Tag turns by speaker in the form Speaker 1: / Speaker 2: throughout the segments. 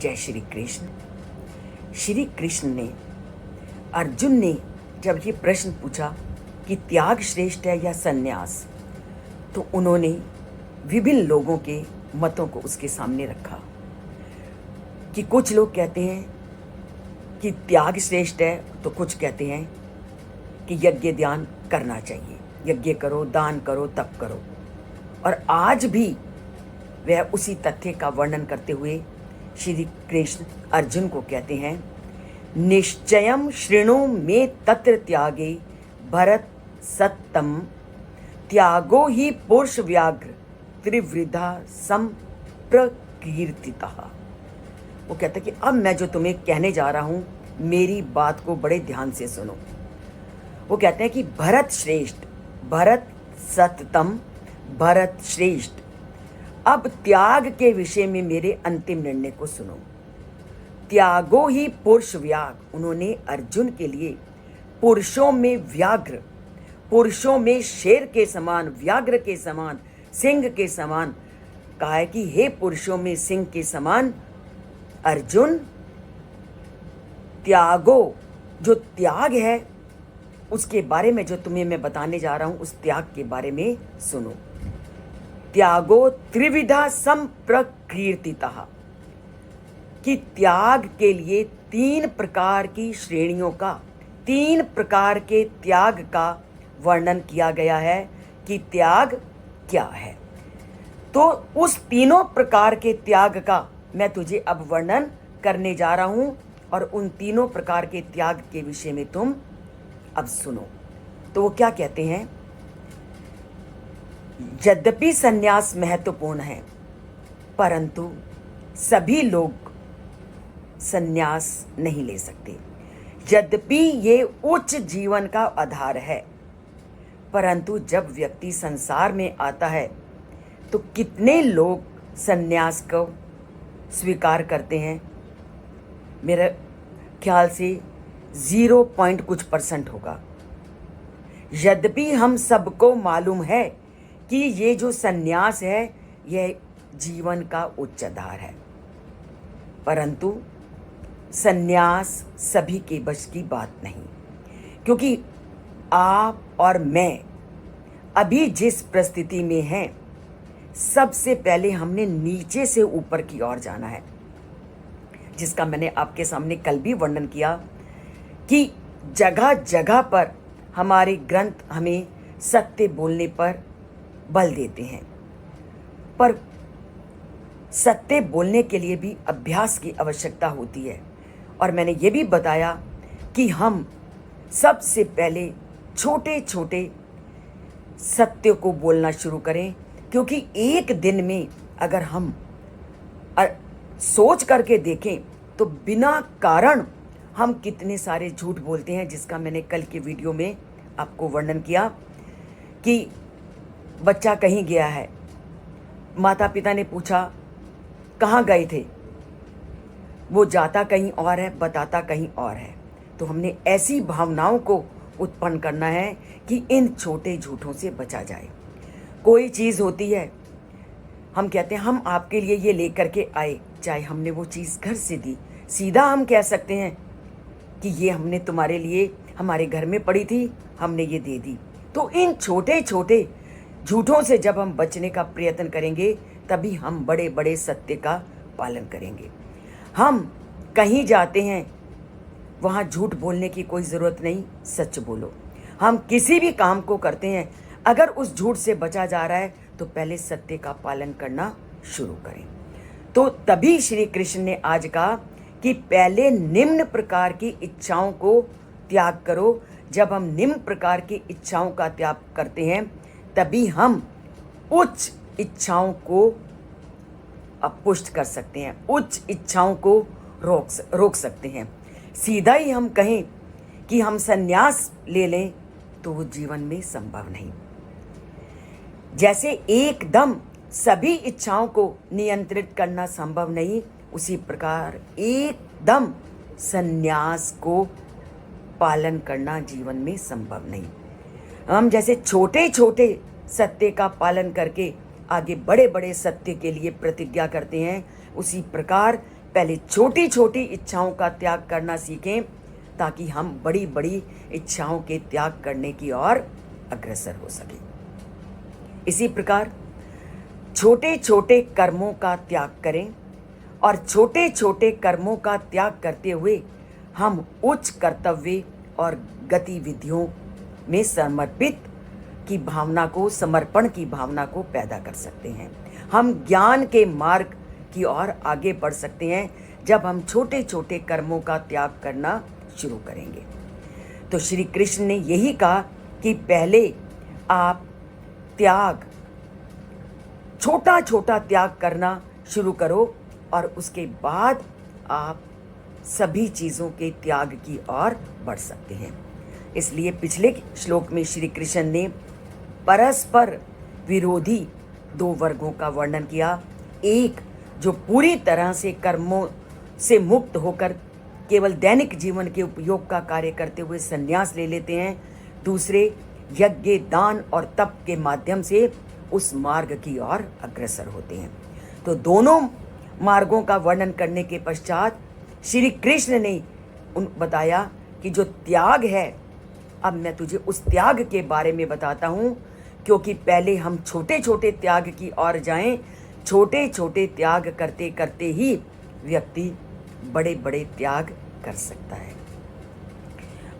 Speaker 1: जय श्री कृष्ण। श्री कृष्ण ने अर्जुन ने जब ये प्रश्न पूछा कि त्याग श्रेष्ठ है या सन्यास, तो उन्होंने विभिन्न लोगों के मतों को उसके सामने रखा कि कुछ लोग कहते हैं कि त्याग श्रेष्ठ है, तो कुछ कहते हैं कि यज्ञ ध्यान करना चाहिए, यज्ञ करो, दान करो, तप करो। और आज भी वह उसी तथ्य का वर्णन करते हुए श्री कृष्ण अर्जुन को कहते हैं, निश्चयम शृणु मे तत्र त्यागे भरत सत्तम त्यागो ही पुरुष व्याघ्र त्रिवृधा संप्रकीर्तितः। वो कहते कि अब मैं जो तुम्हें कहने जा रहा हूं, मेरी बात को बड़े ध्यान से सुनो। वो कहते हैं कि भरत श्रेष्ठ, भरत सततम, भरत श्रेष्ठ, अब त्याग के विषय में मेरे अंतिम निर्णय को सुनो। त्यागो ही पुरुष व्याघ्र, उन्होंने अर्जुन के लिए पुरुषों में व्याघ्र, पुरुषों में शेर के समान, व्याघ्र के समान, सिंह के समान कहा है कि हे पुरुषों में सिंह के समान अर्जुन, त्यागो, जो त्याग है उसके बारे में जो तुम्हें मैं बताने जा रहा हूं, उस त्याग के बारे में सुनो। त्यागो त्रिविधा संप्रकीर्तितः, कि त्याग के लिए 3 प्रकार की श्रेणियों का, 3 प्रकार के त्याग का वर्णन किया गया है कि त्याग क्या है। तो उस तीनों प्रकार के त्याग का मैं तुझे अब वर्णन करने जा रहा हूं, और उन तीनों प्रकार के त्याग के विषय में तुम अब सुनो। तो वो क्या कहते हैं, यद्यपि संन्यास महत्वपूर्ण है, परंतु सभी लोग संन्यास नहीं ले सकते। यद्यपि ये उच्च जीवन का आधार है, परंतु जब व्यक्ति संसार में आता है तो कितने लोग संन्यास को स्वीकार करते हैं? मेरे ख्याल से 0 कुछ % होगा। यद्यपि हम सबको मालूम है कि ये जो संन्यास है यह जीवन का उच्च आधार है, परंतु संन्यास सभी के बस की बात नहीं, क्योंकि आप और मैं अभी जिस परिस्थिति में हैं, सबसे पहले हमने नीचे से ऊपर की ओर जाना है, जिसका मैंने आपके सामने कल भी वर्णन किया कि जगह जगह पर हमारे ग्रंथ हमें सत्य बोलने पर बल देते हैं, पर सत्य बोलने के लिए भी अभ्यास की आवश्यकता होती है। और मैंने ये भी बताया कि हम सबसे पहले छोटे छोटे सत्य को बोलना शुरू करें, क्योंकि एक दिन में अगर हम सोच करके देखें तो बिना कारण हम कितने सारे झूठ बोलते हैं, जिसका मैंने कल के वीडियो में आपको वर्णन किया कि बच्चा कहीं गया है, माता पिता ने पूछा कहाँ गए थे, वो जाता कहीं और है, बताता कहीं और है। तो हमने ऐसी भावनाओं को उत्पन्न करना है कि इन छोटे झूठों से बचा जाए। कोई चीज़ होती है, हम कहते हैं हम आपके लिए ये लेकर के आए, चाहे हमने वो चीज़ घर से दी, सीधा हम कह सकते हैं कि ये हमने तुम्हारे लिए हमारे घर में पड़ी थी, हमने ये दे दी। तो इन छोटे छोटे झूठों से जब हम बचने का प्रयत्न करेंगे, तभी हम बड़े बड़े सत्य का पालन करेंगे। हम कहीं जाते हैं, वहाँ झूठ बोलने की कोई ज़रूरत नहीं, सच बोलो। हम किसी भी काम को करते हैं, अगर उस झूठ से बचा जा रहा है तो पहले सत्य का पालन करना शुरू करें। तो तभी श्री कृष्ण ने आज कहा कि पहले निम्न प्रकार की इच्छाओं को त्याग करो। जब हम निम्न प्रकार की इच्छाओं का त्याग करते हैं, तभी हम उच्च इच्छाओं को पुष्ट कर सकते हैं, उच्च इच्छाओं को रोक सकते हैं। सीधा ही हम कहें कि हम संन्यास ले लें तो वो जीवन में संभव नहीं। जैसे एकदम सभी इच्छाओं को नियंत्रित करना संभव नहीं, उसी प्रकार एकदम संन्यास को पालन करना जीवन में संभव नहीं। हम जैसे छोटे छोटे सत्य का पालन करके आगे बड़े बड़े सत्य के लिए प्रतिज्ञा करते हैं, उसी प्रकार पहले छोटी छोटी इच्छाओं का त्याग करना सीखें ताकि हम बड़ी बड़ी इच्छाओं के त्याग करने की ओर अग्रसर हो सकें। इसी प्रकार छोटे छोटे कर्मों का त्याग करें और छोटे छोटे कर्मों का त्याग करते हुए हम उच्च कर्तव्य और गतिविधियों में समर्पित की भावना को, समर्पण की भावना को पैदा कर सकते हैं। हम ज्ञान के मार्ग की ओर आगे बढ़ सकते हैं जब हम छोटे छोटे कर्मों का त्याग करना शुरू करेंगे। तो श्री कृष्ण ने यही कहा कि पहले आप त्याग, छोटा छोटा त्याग करना शुरू करो और उसके बाद आप सभी चीज़ों के त्याग की ओर बढ़ सकते हैं। इसलिए पिछले श्लोक में श्री कृष्ण ने परस्पर विरोधी दो वर्गों का वर्णन किया। एक जो पूरी तरह से कर्मों से मुक्त होकर केवल दैनिक जीवन के उपयोग का कार्य करते हुए संन्यास ले लेते हैं, दूसरे यज्ञ, दान और तप के माध्यम से उस मार्ग की ओर अग्रसर होते हैं। तो दोनों मार्गों का वर्णन करने के पश्चात श्री कृष्ण ने बताया कि जो त्याग है, अब मैं तुझे उस त्याग के बारे में बताता हूँ, क्योंकि पहले हम छोटे छोटे त्याग की ओर जाएं। छोटे छोटे त्याग करते करते ही व्यक्ति बड़े बड़े त्याग कर सकता है।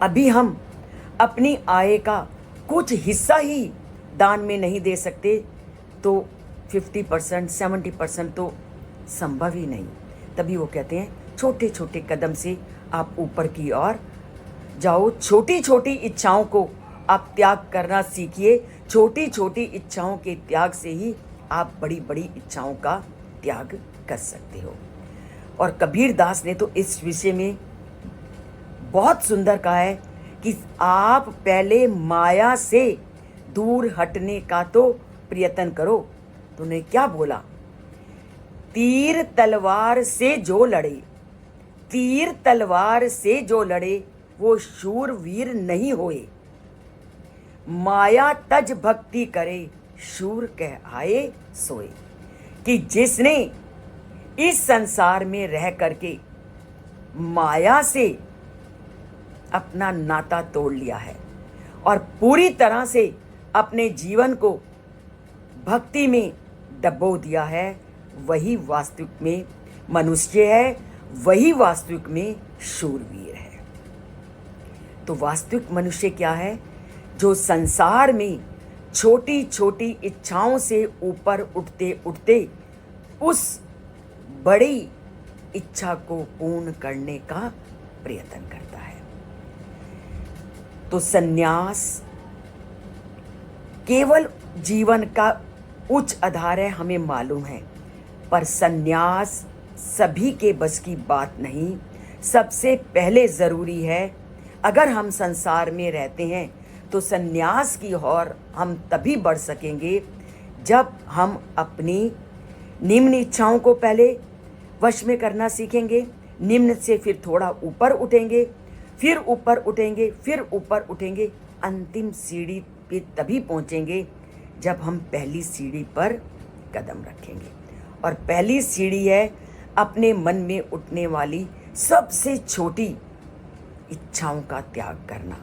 Speaker 1: अभी हम अपनी आय का कुछ हिस्सा ही दान में नहीं दे सकते तो 50%, 70% तो संभव ही नहीं। तभी वो कहते हैं छोटे छोटे कदम से आप ऊपर की ओर जाओ। छोटी छोटी इच्छाओं को आप त्याग करना सीखिए। छोटी छोटी इच्छाओं के त्याग से ही आप बड़ी बड़ी इच्छाओं का त्याग कर सकते हो। और कबीर दास ने तो इस विषय में बहुत सुंदर कहा है कि आप पहले माया से दूर हटने का तो प्रयत्न करो। तो उन्होंने क्या बोला? तीर तलवार से जो लड़े, तीर तलवार से जो लड़े वो शूरवीर नहीं होए। माया तज भक्ति करे, शूर कह आए सोए। कि जिसने इस संसार में रह करके माया से अपना नाता तोड़ लिया है और पूरी तरह से अपने जीवन को भक्ति में डबो दिया है, वही वास्तविक में मनुष्य है, वही वास्तविक में शूरवीर है। तो वास्तविक मनुष्य क्या है? जो संसार में छोटी छोटी इच्छाओं से ऊपर उठते उठते उस बड़ी इच्छा को पूर्ण करने का प्रयत्न करता है। तो संन्यास केवल जीवन का उच्च आधार है, हमें मालूम है, पर संन्यास सभी के बस की बात नहीं। सबसे पहले ज़रूरी है, अगर हम संसार में रहते हैं तो संन्यास की ओर हम तभी बढ़ सकेंगे जब हम अपनी निम्न इच्छाओं को पहले वश में करना सीखेंगे। निम्न से फिर थोड़ा ऊपर उठेंगे, फिर ऊपर उठेंगे, फिर ऊपर उठेंगे। अंतिम सीढ़ी पे तभी पहुंचेंगे जब हम पहली सीढ़ी पर कदम रखेंगे। और पहली सीढ़ी है अपने मन में उठने वाली सबसे छोटी इच्छाओं का त्याग करना।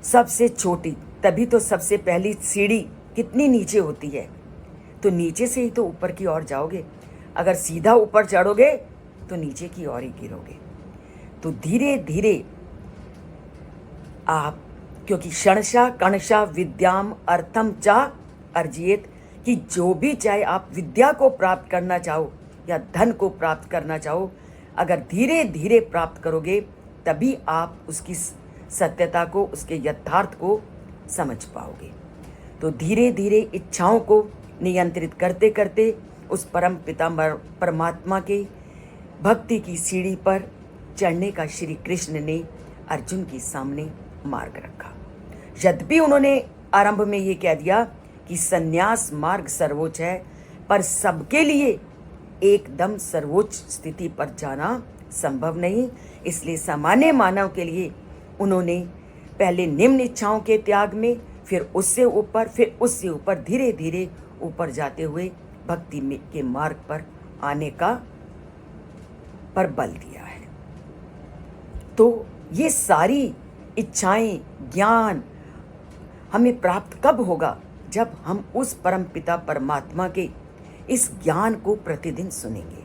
Speaker 1: सबसे छोटी, तभी तो सबसे पहली सीढ़ी कितनी नीचे होती है, तो नीचे से ही तो ऊपर की ओर जाओगे। अगर सीधा ऊपर चढ़ोगे तो नीचे की ओर ही गिरोगे। तो धीरे धीरे आप, क्योंकि क्षणशः कणशः विद्याम अर्थम चा अर्जित, कि जो भी चाहे आप विद्या को प्राप्त करना चाहो या धन को प्राप्त करना चाहो, अगर धीरे धीरे प्राप्त करोगे तभी आप उसकी सत्यता को, उसके यथार्थ को समझ पाओगे। तो धीरे धीरे इच्छाओं को नियंत्रित करते करते उस परम पिता परमात्मा के भक्ति की सीढ़ी पर चढ़ने का श्री कृष्ण ने अर्जुन के सामने मार्ग रखा। यद्यपि उन्होंने आरंभ में ये कह दिया कि संन्यास मार्ग सर्वोच्च है, पर सबके लिए एकदम सर्वोच्च स्थिति पर जाना संभव नहीं। इसलिए सामान्य मानव के लिए उन्होंने पहले निम्न इच्छाओं के त्याग में, फिर उससे ऊपर, फिर उससे ऊपर, धीरे धीरे ऊपर जाते हुए भक्ति में के मार्ग पर आने का पर बल दिया है। तो ये सारी इच्छाएं, ज्ञान हमें प्राप्त कब होगा? जब हम उस परम पिता परमात्मा के इस ज्ञान को प्रतिदिन सुनेंगे।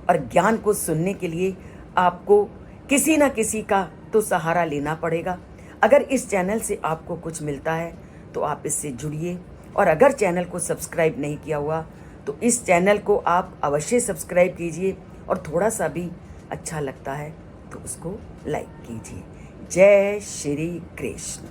Speaker 1: और ज्ञान को सुनने के लिए आपको किसी ना किसी का तो सहारा लेना पड़ेगा। अगर इस चैनल से आपको कुछ मिलता है तो आप इससे जुड़िए, और अगर चैनल को सब्सक्राइब नहीं किया हुआ तो इस चैनल को आप अवश्य सब्सक्राइब कीजिए, और थोड़ा सा भी अच्छा लगता है तो उसको लाइक कीजिए। जय श्री कृष्ण।